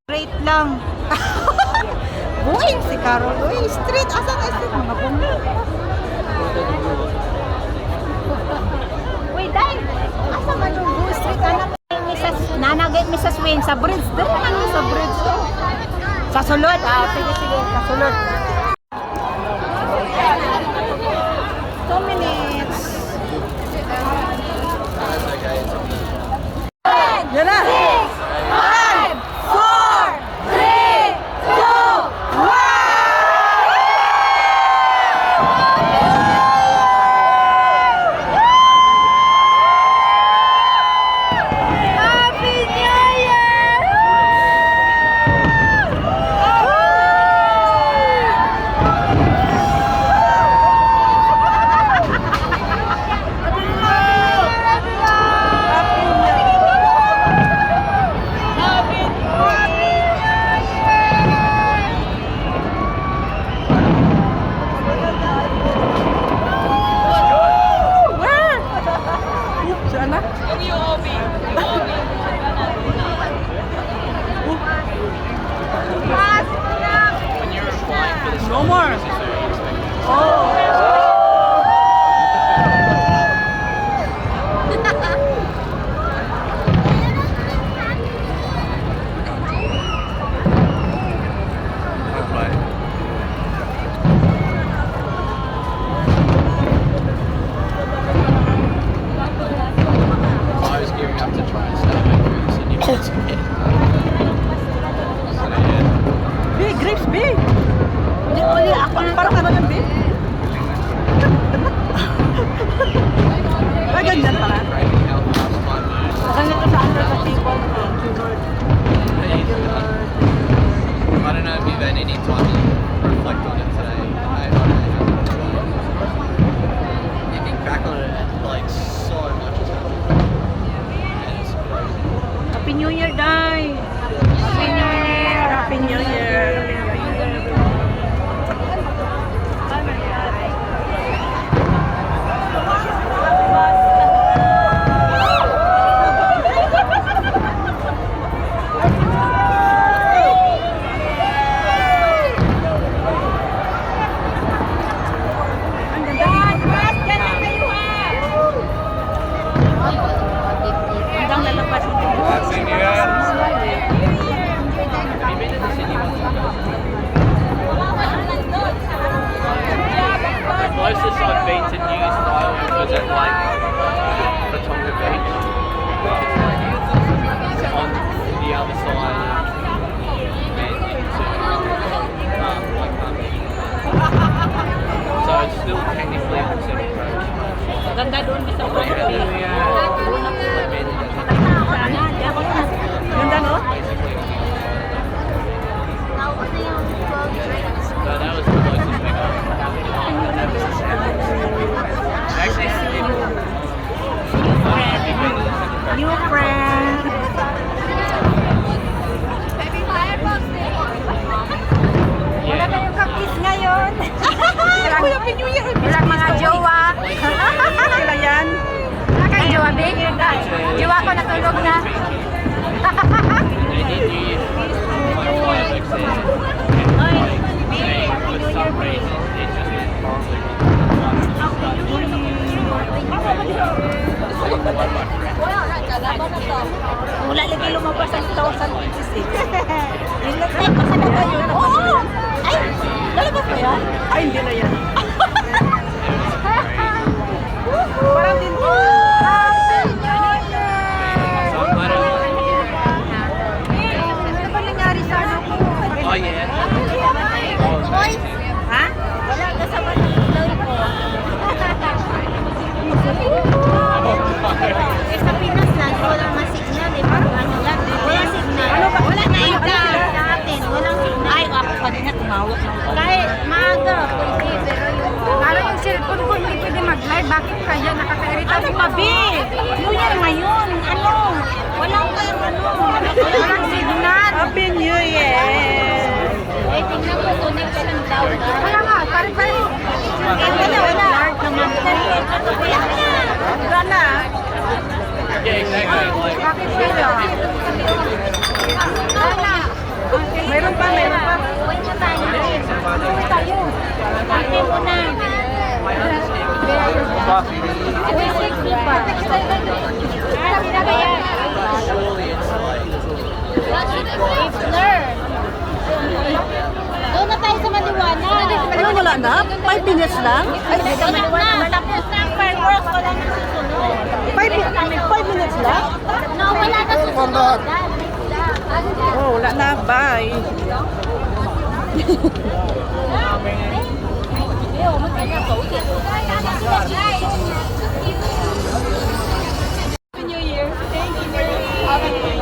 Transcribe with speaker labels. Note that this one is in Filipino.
Speaker 1: Straight lang. Buhay si Carol. Uy, street. Asa na street? Mga bunga. Uy, Day. Asa man yung buhay street? Nanagay Mrs. Wayne sa bridge. Dali naman sa bridge. Sa sulod. Sige, sige. Sa sulod. 2 minutes. Yan na. 6, 5, 4, 3, 2, 1. Happy New Year! No more. Oh.
Speaker 2: I was gearing up to try and start my cruise in New Zealand.
Speaker 1: Big grapes, big. Hindi ko ulit ako. Parang ano lang, big. Ay, ganyan pala. Ganyan sa under the people.
Speaker 2: I don't know if you've had any time to reflect on it today. I don't know. You think back on it, like so much has happened. And it's crazy.
Speaker 1: Happy New Year, guys. Happy New Year. Happy New Year.
Speaker 2: Closest I've been to New Style was at like Patonga Beach, which is like on the other side of Manly to like so it's still technically a Pacific Coast.
Speaker 1: Ganda doon sa
Speaker 2: Like Manly
Speaker 1: Ganda, no?
Speaker 2: basically. So that was the closest thing I've actually
Speaker 1: New friend. Wala kayong kakis ngayon. Happy New Year.
Speaker 3: Walang mga jowa.
Speaker 1: Sila yan.
Speaker 3: Wala kayong jowa, Big? Jowa ko natulog na.
Speaker 2: They did New Year's fireworks there. And for some reason, it just went horribly
Speaker 1: Wala lagi lumabas ang 2026. Ilang tayo pa sa nata yun. Oo! Ay! Lalabas ba yan? Ay, hindi na yan. Parang din po. Ano ba nangyari sa ano ko?
Speaker 2: Oh yeah.
Speaker 1: Ha? Wala ka sa patuloy ko.
Speaker 3: Sa Pinas lang, walang masignal eh. Ano lang, walang signal. Wala na yung sa atin, walang signal.
Speaker 1: Ay, ako kanina tumawag ng
Speaker 3: Kahit maaga, pwede, pero yung... Parang yung cellphone ko hindi pwede mag-live. Bakit kaya? Nakaka-irita.
Speaker 1: Ano pa, Bi? New Year ngayon. Ano? Walang
Speaker 3: Walang signal.
Speaker 1: Happy New Year!
Speaker 3: Eh, tingnan ko, connection daw. Wala nga, pare-pare.
Speaker 1: Wala. Wala naman. Wala na.
Speaker 2: Yeah, exactly. Like,
Speaker 1: Bakit sila? Meron pa, meron pa.
Speaker 3: Wait na tayo.
Speaker 1: Uwi tayo.
Speaker 3: Ate mo na.
Speaker 1: Uwi, 60 pa.
Speaker 2: surely it's like,
Speaker 3: Learn. Doon na tayo sa maliwanag.
Speaker 4: Ano, wala na? 5 minutes lang?
Speaker 1: Ay, hindi ka
Speaker 3: Wala
Speaker 1: maliwanag.
Speaker 3: na. Tapos na ang fireworks. Wala na susunod.
Speaker 4: 5 minutes lang?
Speaker 3: No, wala na susunod.
Speaker 4: Oh, wala na. Bye.
Speaker 1: New Year. Thank you very much.